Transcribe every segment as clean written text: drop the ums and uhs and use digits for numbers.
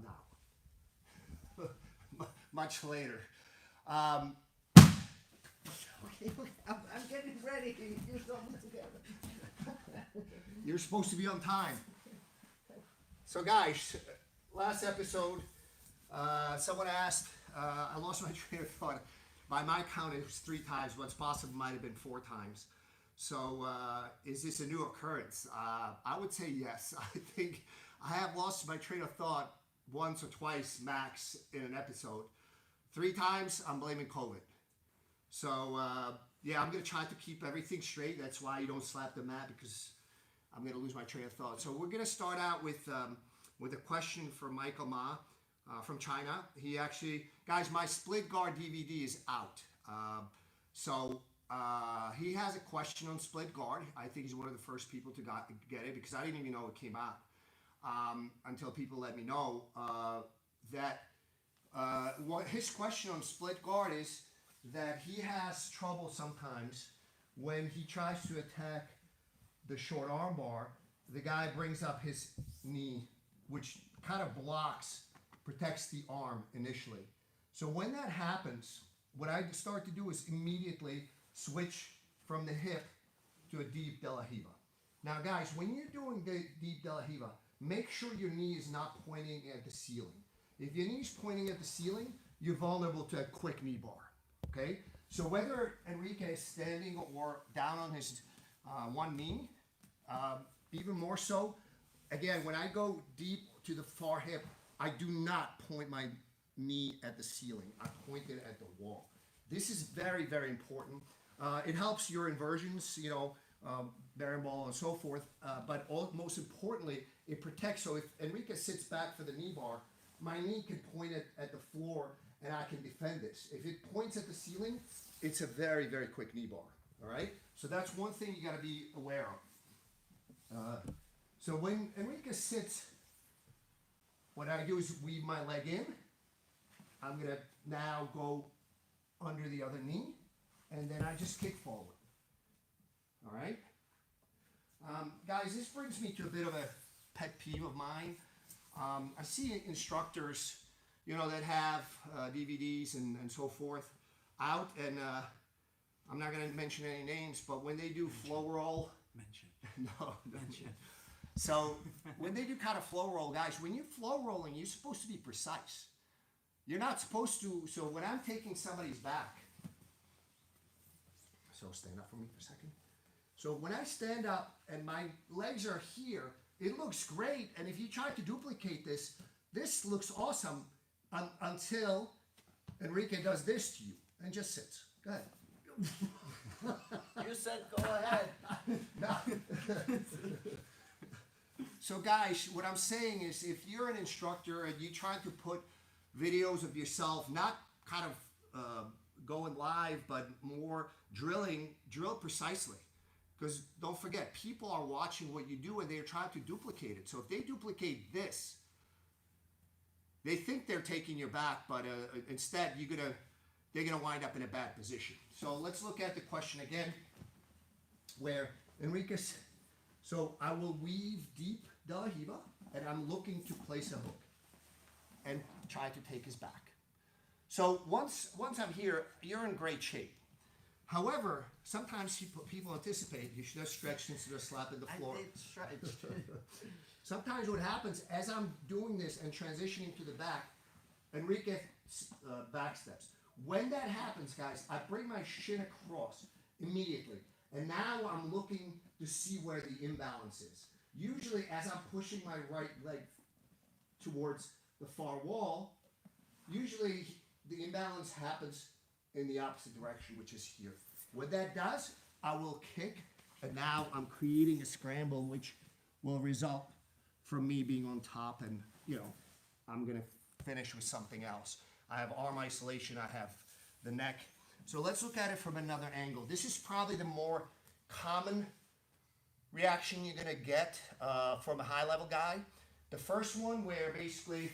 now. Much later. Okay, I'm getting ready. You're almost together. You're supposed to be on time. So guys, last episode, someone asked, I lost my train of thought. By my count, it was 3 times. What's possible might have been 4 times. So is this a new occurrence? I would say yes. I think I have lost my train of thought once or twice max in an episode. 3 times, I'm blaming COVID. So yeah, I'm going to try to keep everything straight. That's why you don't slap the mat, because I'm going to lose my train of thought. So we're going to start out with a question from Michael Ma from China. He actually, guys, my split guard DVD is out. So he has a question on split guard. I think he's one of the first people to get it, because I didn't even know it came out until people let me know that what his question on split guard is that he has trouble sometimes when he tries to attack the short arm bar. The guy brings up his knee, which kind of protects the arm initially. So when that happens, what I start to do is immediately switch from the hip to a deep de la riva. Now guys, when you're doing the deep de la riva, make sure your knee is not pointing at the ceiling. If your knee's pointing at the ceiling, you're vulnerable to a quick knee bar, okay? So whether Enrique is standing or down on his one knee, even more so, again, when I go deep to the far hip, I do not point my knee at the ceiling. I point it at the wall. This is very, very important. It helps your inversions, you know, bearing ball and so forth, but most importantly, it protects. So if Enrique sits back for the knee bar, my knee can point it at the floor and I can defend this. If it points at the ceiling, it's a very, very quick knee bar, all right? So that's one thing you gotta be aware of. So when Enrique sits, what I do is weave my leg in. I'm gonna now go under the other knee, and then I just kick forward, all right? Guys, this brings me to a bit of a pet peeve of mine. I see instructors, you know, that have DVDs and so forth out, and I'm not going to mention any names, but when they do flow roll, no. So when they do kind of flow roll, guys, when you're flow rolling, you're supposed to be precise. You're not supposed to. So when I'm taking somebody's back, so stand up for me for a second. So when I stand up and my legs are here, it looks great, and if you try to duplicate this, this looks awesome until Enrique does this to you and just sits. Go ahead. You said go ahead. So guys, what I'm saying is, if you're an instructor and you're trying to put videos of yourself, not kind of going live, but more drill precisely. Because don't forget, people are watching what you do and they're trying to duplicate it. So if they duplicate this, they think they're taking your back, but instead they're gonna wind up in a bad position. So let's look at the question again, where Enriquez. So I will weave deep de la riva, and I'm looking to place a hook and try to take his back. So once I'm here, you're in great shape. However, sometimes people anticipate you should have stretched instead of slapping the floor. I did stretch. Sometimes what happens as I'm doing this and transitioning to the back, Enrique back steps. When that happens, guys, I bring my shin across immediately. And now I'm looking to see where the imbalance is. Usually as I'm pushing my right leg towards the far wall, usually the imbalance happens in the opposite direction, which is here. What that does, I will kick, and now I'm creating a scramble, which will result from me being on top, and you know, I'm gonna finish with something else. I have arm isolation, I have the neck. So let's look at it from another angle. This is probably the more common reaction you're gonna get from a high-level guy. The first one where basically,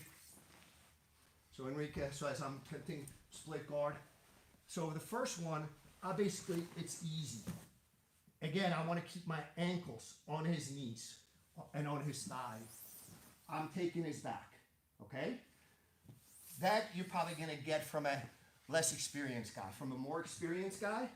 so Enrique, so as I'm attempting split guard, so the first one, it's easy. Again, I want to keep my ankles on his knees and on his thighs. I'm taking his back. Okay? That you're probably going to get from a less experienced guy. From a more experienced guy,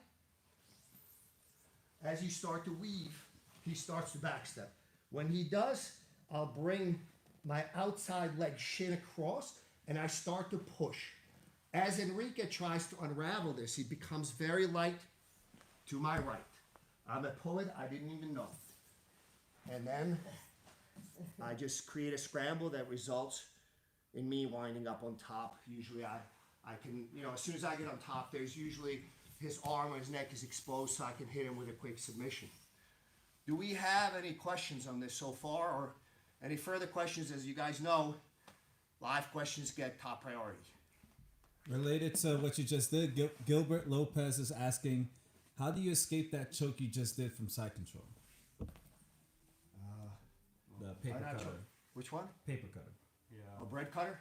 as you start to weave, he starts to backstep. When he does, I'll bring my outside leg shin across, and I start to push. As Enrique tries to unravel this, he becomes very light to my right. I'm a pullet, I didn't even know. And then I just create a scramble that results in me winding up on top. Usually I can, as soon as I get on top, there's usually his arm or his neck is exposed so I can hit him with a quick submission. Do we have any questions on this so far, or any further questions? As you guys know, live questions get top priority. Related to what you just did, Gilbert Lopez is asking, how do you escape that choke you just did from side control? The paper cutter. Sure. Which one? Paper cutter. A bread cutter?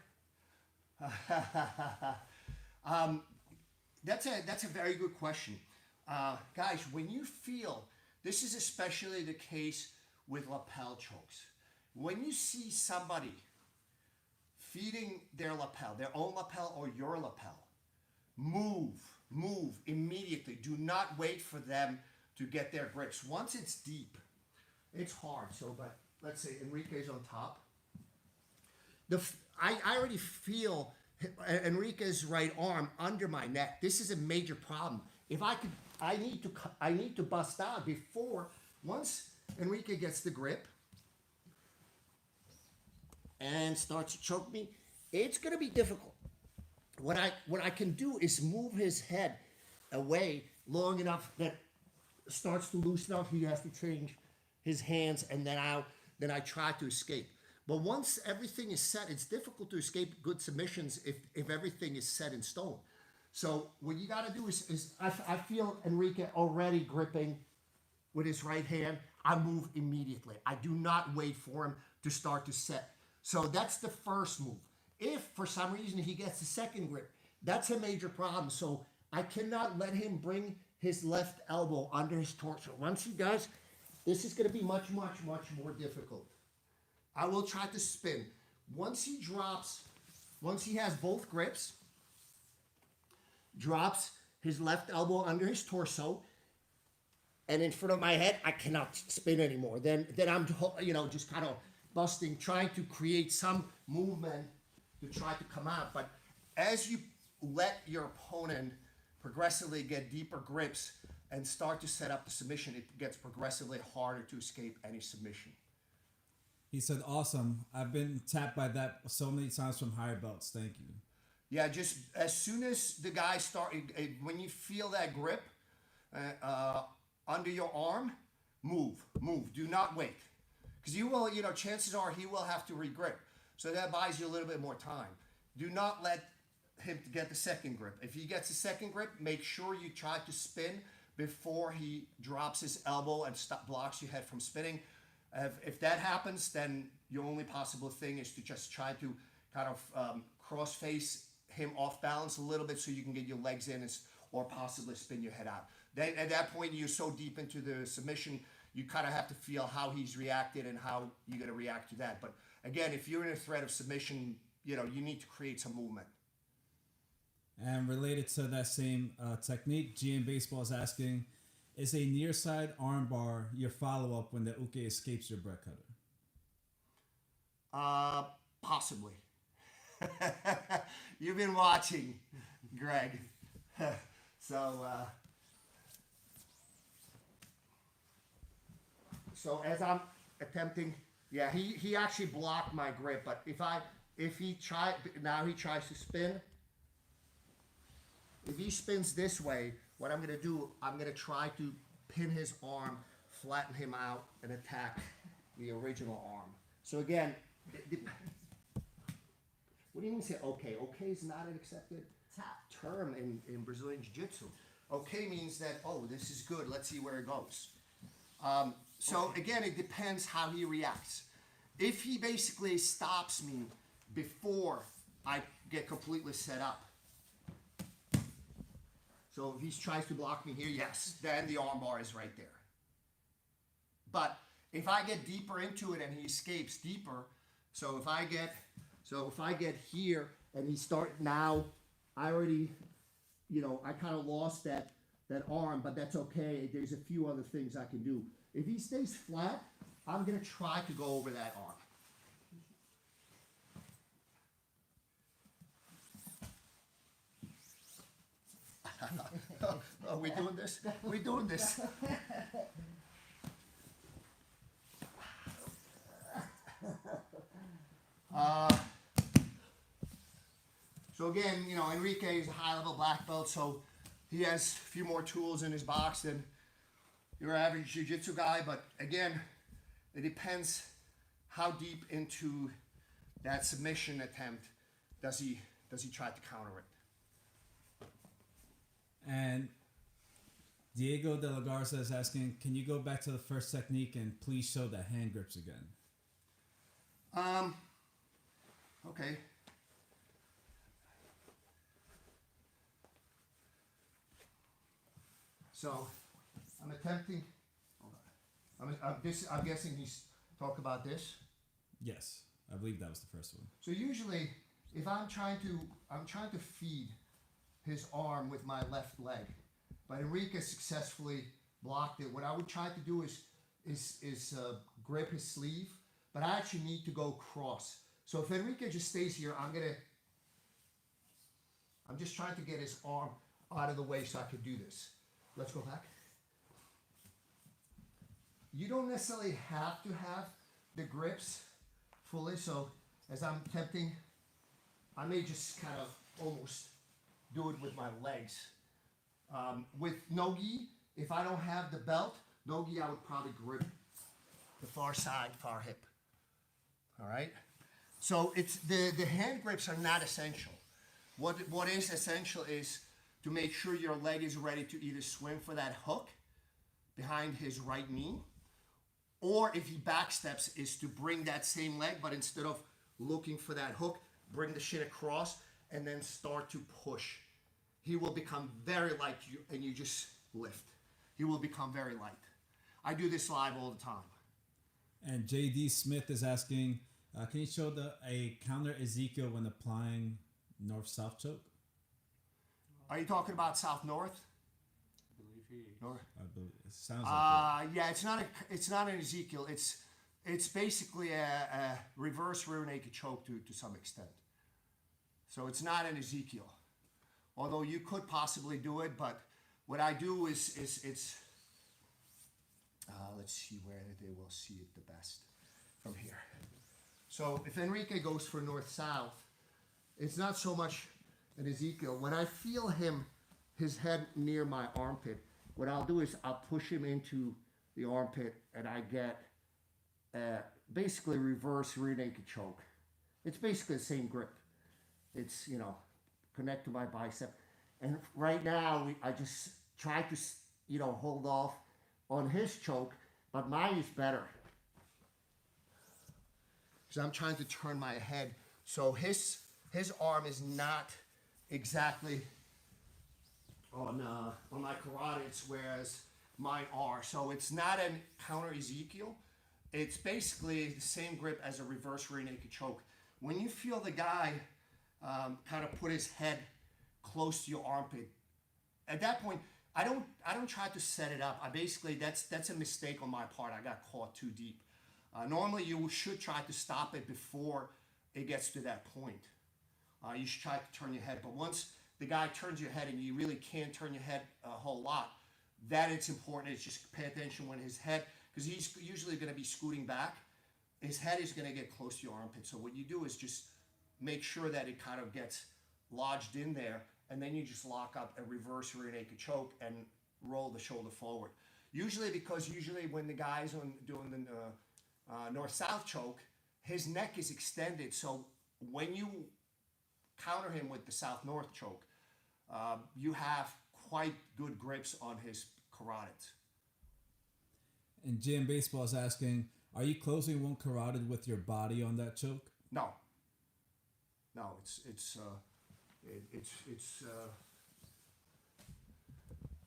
That's a very good question. Guys, when you feel, this is especially the case with lapel chokes. When you see somebody feeding their lapel, their own lapel or your lapel, move immediately. Do not wait for them to get their grips. Once it's deep, it's hard. But let's say Enrique's on top. I already feel Enrique's right arm under my neck. This is a major problem. If I need to bust out before, once Enrique gets the grip and starts to choke me, it's gonna be difficult. What I can do is move his head away long enough that it starts to loosen up. He has to change his hands, and then I try to escape. But once everything is set, it's difficult to escape good submissions if everything is set in stone. So what you got to do is I feel Enrique already gripping with his right hand. I move immediately. I do not wait for him to start to set. So that's the first move. If for some reason he gets the second grip, that's a major problem. So I cannot let him bring his left elbow under his torso. Once he does, this is going to be much, much, much more difficult. I will try to spin. Once he has both grips, drops his left elbow under his torso, and in front of my head, I cannot spin anymore. Then I'm, just kind of busting, trying to create some movement to try to come out. But as you let your opponent progressively get deeper grips and start to set up the submission, it gets progressively harder to escape any submission. He said, awesome. I've been tapped by that so many times from higher belts. Thank you. Yeah, just as soon as the guy when you feel that grip under your arm, move. Do not wait. Because you will, chances are he will have to re-grip. So that buys you a little bit more time. Do not let him get the second grip. If he gets the second grip, make sure you try to spin before he drops his elbow and blocks your head from spinning. If that happens, then your only possible thing is to just try to kind of cross-face him off balance a little bit so you can get your legs in or possibly spin your head out. Then at that point, you're so deep into the submission, you kind of have to feel how he's reacted and how you're going to react to that. But again, if you're in a threat of submission, you need to create some movement. And related to that same technique, GM Baseball is asking, is a near side armbar your follow-up when the uke escapes your bread cutter? Possibly. You've been watching, Greg. So as I'm attempting, he actually blocked my grip. But if he tries to spin. If he spins this way, what I'm going to do, I'm going to try to pin his arm, flatten him out, and attack the original arm. So again, what do you mean say okay? Okay is not an accepted term in Brazilian Jiu-Jitsu. Okay means that, this is good, let's see where it goes. So again, it depends how he reacts. If he basically stops me before I get completely set up, so if he tries to block me here, yes, then the armbar is right there. But if I get deeper into it and he escapes deeper, so So if I get here and he start now, I already, I kind of lost that arm, but that's okay. There's a few other things I can do. If he stays flat, I'm going to try to go over that arm. Are we doing this? We're doing this. So again, Enrique is a high-level black belt, so he has a few more tools in his box than your average jiu-jitsu guy. But again, it depends how deep into that submission attempt does he try to counter it. And Diego de la Garza is asking, can you go back to the first technique and please show the hand grips again? Okay. So, I'm attempting. I'm guessing he's talk about this. Yes, I believe that was the first one. So usually, if I'm trying to feed his arm with my left leg, but Enrique successfully blocked it. What I would try to do is grip his sleeve, but I actually need to go cross. So if Enrique just stays here, I'm just trying to get his arm out of the way so I can do this. Let's go back. You don't necessarily have to have the grips fully, so as I'm attempting, I may just kind of almost do it with my legs. With no-gi, if I don't have the belt, no-gi I would probably grip the far side, far hip. All right? So it's the hand grips are not essential. What is essential is to make sure your leg is ready to either swing for that hook behind his right knee, or if he backsteps, is to bring that same leg, but instead of looking for that hook, bring the shin across and then start to push. He will become very light, and you just lift. He will become very light. I do this live all the time. And JD Smith is asking, can you show a counter Ezekiel when applying north-south choke? Are you talking about south-north? I believe he. North? I believe it sounds like Yeah, it's not an Ezekiel. It's basically a reverse rear naked choke to some extent. So it's not an Ezekiel. Although you could possibly do it, but what I do is it's let's see where they will see it the best from here. So if Enrique goes for north-south, it's not so much an Ezekiel. When I feel his head near my armpit, what I'll do is I'll push him into the armpit and I get basically reverse rear naked choke. It's basically the same grip. It's, connect to my bicep. And right now, I just try to, hold off on his choke, but mine is better. Because I'm trying to turn my head. So his arm is not exactly on my carotids, whereas mine are. So it's not a counter Ezekiel. It's basically the same grip as a reverse rear naked choke. When you feel the guy kind of put his head close to your armpit, at that point, I don't try to set it up. That's a mistake on my part. I got caught too deep. Normally, you should try to stop it before it gets to that point. You should try to turn your head, but once the guy turns your head and you really can't turn your head a whole lot, that it's important is just pay attention when his head, because he's usually going to be scooting back, his head is going to get close to your armpit. So what you do is just make sure that it kind of gets lodged in there, and then you just lock up a reverse rear naked choke and roll the shoulder forward. Usually when the guy's doing the north-south choke, his neck is extended, so when you counter him with the south-north choke, you have quite good grips on his carotids. And Jim Baseball is asking, are you closing one carotid with your body on that choke? No, it's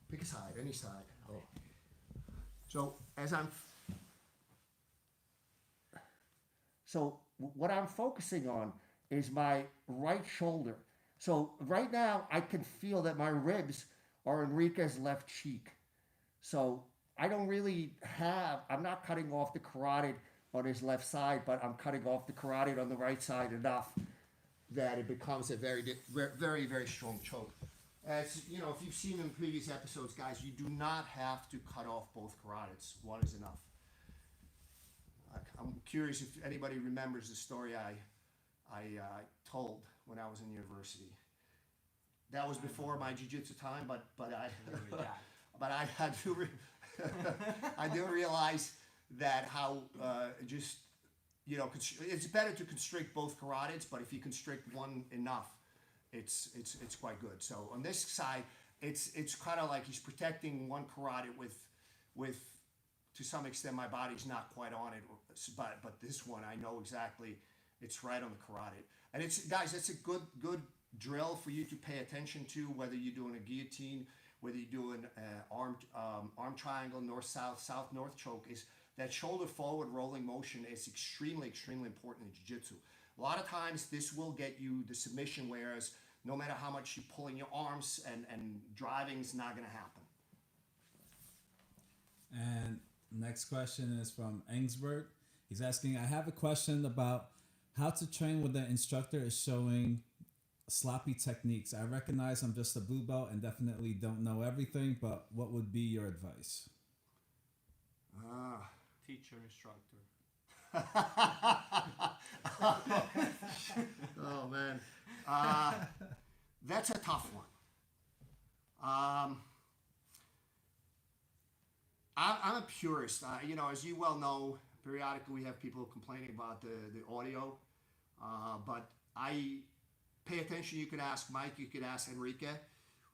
pick a side, any side. Oh. So what I'm focusing on is my right shoulder. So right now, I can feel that my ribs are Enrique's left cheek. So I don't really I'm not cutting off the carotid on his left side, but I'm cutting off the carotid on the right side enough that it becomes a very, very strong choke. As you know, if you've seen in previous episodes, guys, you do not have to cut off both carotids. One is enough. I'm curious if anybody remembers the story I told when I was in university. That was before my jiu-jitsu time, but I had to I do realize that how it's better to constrict both carotids, but if you constrict one enough, it's quite good. So on this side, it's kind of like he's protecting one carotid with to some extent my body's not quite on it, but this one I know exactly it's right on the carotid. And it's guys, a good drill for you to pay attention to, whether you're doing a guillotine, whether you're doing arm triangle, north-south, south-north choke, is that shoulder forward rolling motion is extremely important in jiu-jitsu. A lot of times this will get you the submission, whereas no matter how much you're pulling your arms and driving is not going to happen. And next question is from Engsberg. He's asking, I have a question about how to train when the instructor is showing sloppy techniques. I recognize I'm just a blue belt and definitely don't know everything, but what would be your advice? Teacher, instructor. Oh man, that's a tough one. I'm a purist. As you well know, periodically we have people complaining about the audio, but I pay attention. You could ask Mike, you could ask Enrique.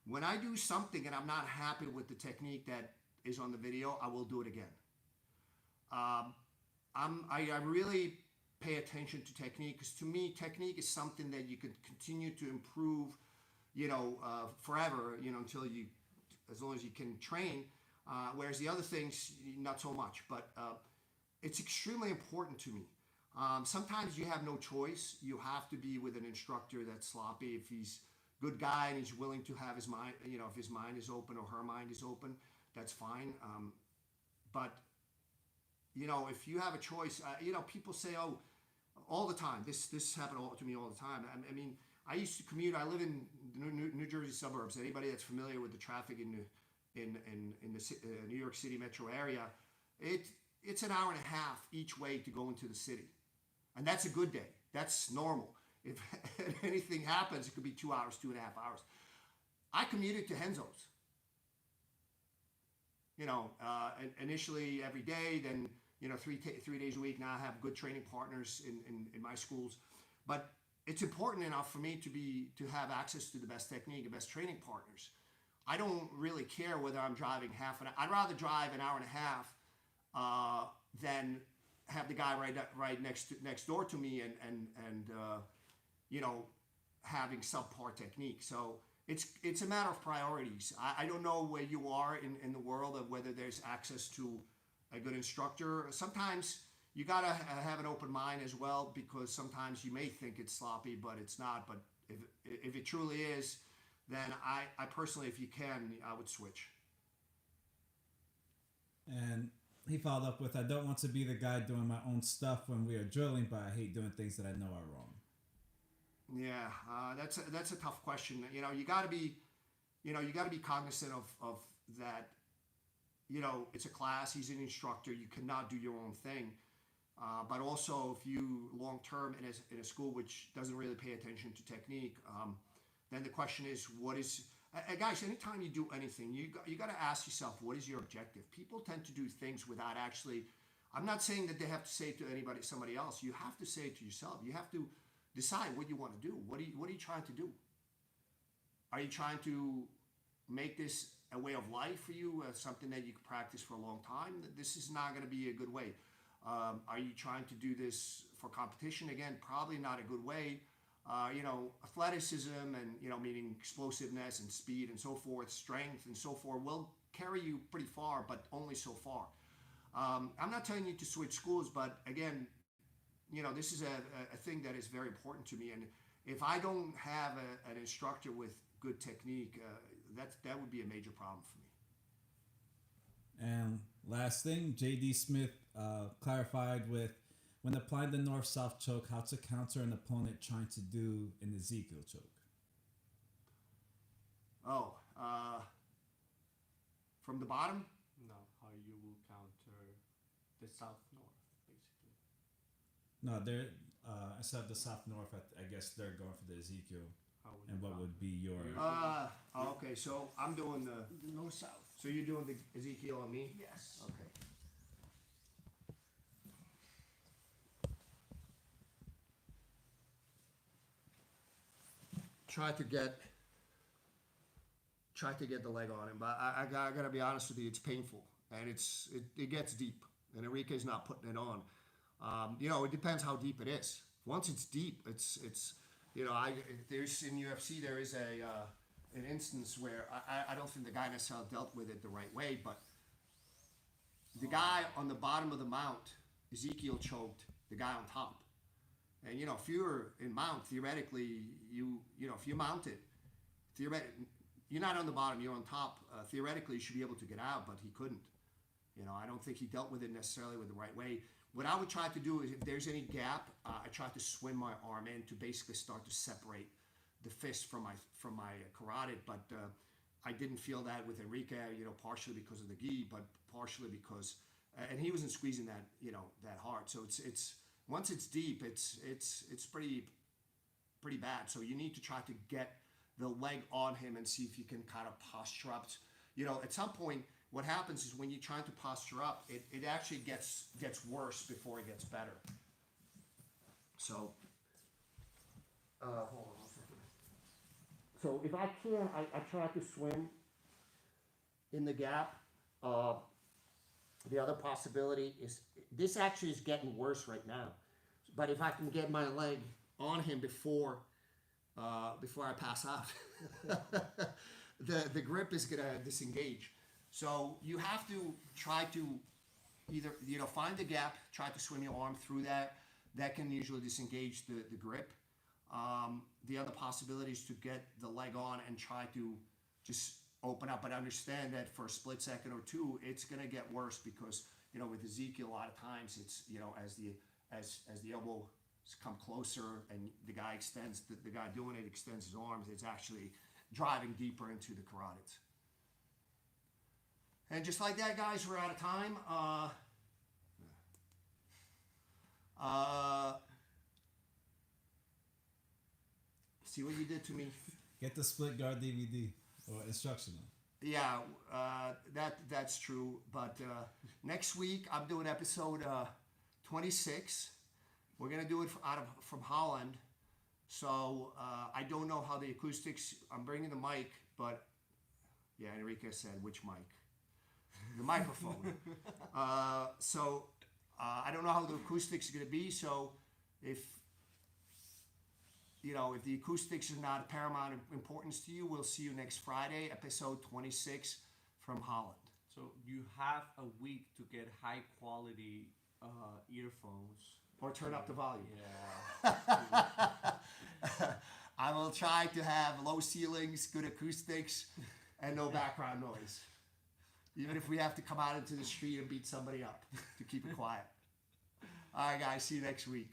When I do something and I'm not happy with the technique that is on the video, I will do it again. I really pay attention to technique, because to me, technique is something that you can continue to improve, forever, until as long as you can train. Whereas the other things, not so much. But it's extremely important to me. Sometimes you have no choice. You have to be with an instructor that's sloppy. If he's a good guy and he's willing to have his mind, if his mind is open or her mind is open, that's fine. But if you have a choice, people say, oh, all the time. This happened to me all the time. I mean, I used to commute. I live in the New Jersey suburbs. Anybody that's familiar with the traffic in the New York City metro area, it's an hour and a half each way to go into the city. And that's a good day. That's normal. If anything happens, it could be 2 hours, 2.5 hours. I commuted to Renzo's. Initially every day, then 3 days a week. Now I have good training partners in my schools, but it's important enough for me to have access to the best technique, the best training partners. I don't really care whether I'm driving I'd rather drive an hour and a half than have the guy right next door to me and having subpar technique. So it's a matter of priorities. I don't know where you are in the world of whether there's access to a good instructor. Sometimes you gotta have an open mind as well, because sometimes you may think it's sloppy, but it's not. But if it truly is, then I personally, if you can, I would switch. And he followed up with, I don't want to be the guy doing my own stuff when we are drilling, but I hate doing things that I know are wrong. Yeah, that's a tough question. You gotta be cognizant of that. It's a class. He's an instructor. You cannot do your own thing. But also, if you long term in a school which doesn't really pay attention to technique, then the question is, guys, anytime you do anything, you got to ask yourself, what is your objective? People tend to do things without actually. I'm not saying that they have to say it to somebody else. You have to say it to yourself. You have to decide what you want to do. What are you trying to do? Are you trying to make this a way of life for you, something that you can practice for a long time? This is not going to be a good way. Are you trying to do this for competition? Again, probably not a good way. Athleticism and, meaning explosiveness and speed and so forth, strength and so forth will carry you pretty far, but only so far. I'm not telling you to switch schools, but again, this is a thing that is very important to me. And if I don't have an instructor with good technique, that would be a major problem for me. And last thing, J.D. Smith clarified with, when applying the north-south choke, how to counter an opponent trying to do an Ezekiel choke. Oh, from the bottom? No, how you will counter the south-north, basically. No, they're instead of the south-north, I guess they're going for the Ezekiel. How would And you what counter? would be your... Okay, so I'm doing the North-south. So you're doing the Ezekiel on me? Yes. Okay. Try to get the leg on him, but I gotta be honest with you, it's painful and it gets deep, and Enrique's not putting it on. It depends how deep it is. Once it's deep, it's there's in UFC there is an instance where I don't think the guy necessarily dealt with it the right way, but the guy on the bottom of the mount, Ezekiel choked the guy on top. And if you're in mount, theoretically, if you mount it, you're not on the bottom, you're on top. Theoretically, you should be able to get out, but he couldn't. I don't think he dealt with it necessarily with the right way. What I would try to do is, if there's any gap, I try to swim my arm in to basically start to separate the fist from my carotid. But I didn't feel that with Enrique, partially because of the gi, but partially because, and he wasn't squeezing that, that hard. So it's once it's deep, it's pretty bad. So you need to try to get the leg on him and see if you can kind of posture up. At some point, what happens is when you're trying to posture up, it actually gets worse before it gets better. So, hold on a second. So if I can, I try to swim in the gap. The other possibility is, this actually is getting worse right now. But if I can get my leg on him before I pass out, the grip is gonna disengage. So you have to try to either find the gap, try to swim your arm through that. That can usually disengage the grip. The other possibility is to get the leg on and try to just open up, but understand that for a split second or two, it's gonna get worse because with Ezekiel, a lot of times it's as the elbow come closer and the guy extends, the guy doing it extends his arms, it's actually driving deeper into the carotids. And just like that, guys, we're out of time. See what you did to me? Get the split guard DVD or instructional. Yeah, that's true. But next week I'm doing episode 26. We're gonna do it from Holland. So I don't know how the acoustics. I'm bringing the mic, but yeah, Enrique said which mic? The microphone. So I don't know how the acoustics are gonna be. So if the acoustics are not of paramount importance to you, we'll see you next Friday, episode 26 from Holland. So you have a week to get high quality earphones. Or turn up the volume. Yeah. I will try to have low ceilings, good acoustics, and no background noise. Even if we have to come out into the street and beat somebody up to keep it quiet. All right, guys, see you next week.